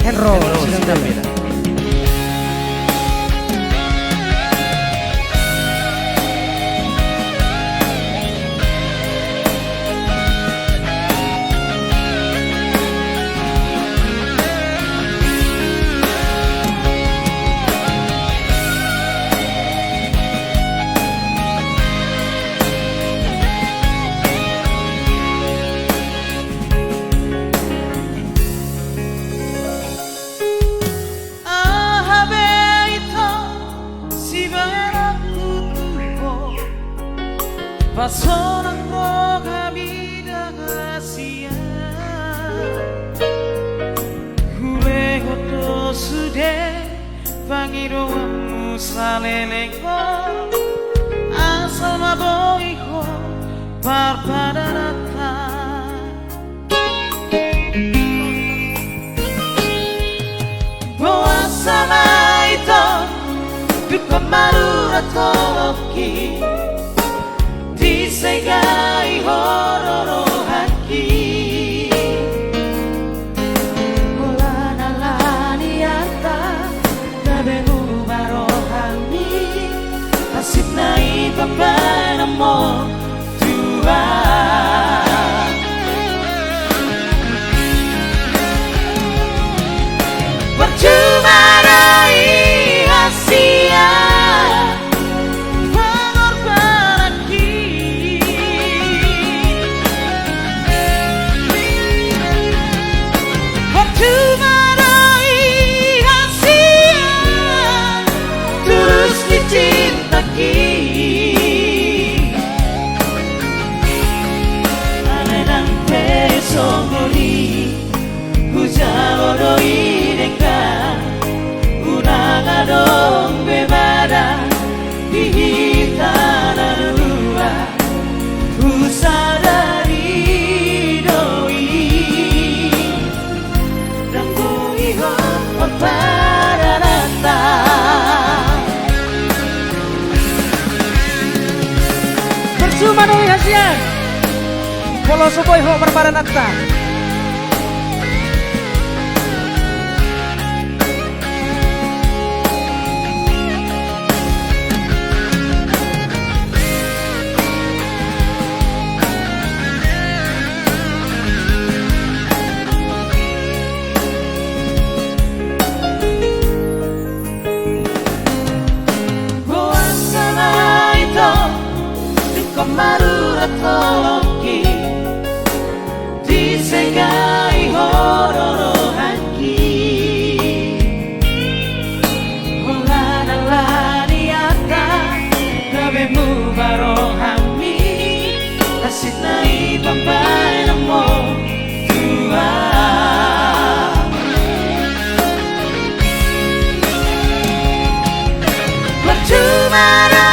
Henro Sidanggapira. Pasono kami rahasia Kule goto sude Pangiromu saleleko Asal maboiho Parpadarata Boa sama ito Dukamaru toki Segai hororo haki Bola nalani ata Nabemu barohani Asip nai pambana mo Tua Percuma rai hasia Dong bebada hihitana lua usadari doi dan kuiho paparanata percuma doi hasian polo soboiho paparanata Marura toki Disegai hororo haki Holana lani ata Nabemu barohami Asit nai pampai namo Tua Percuma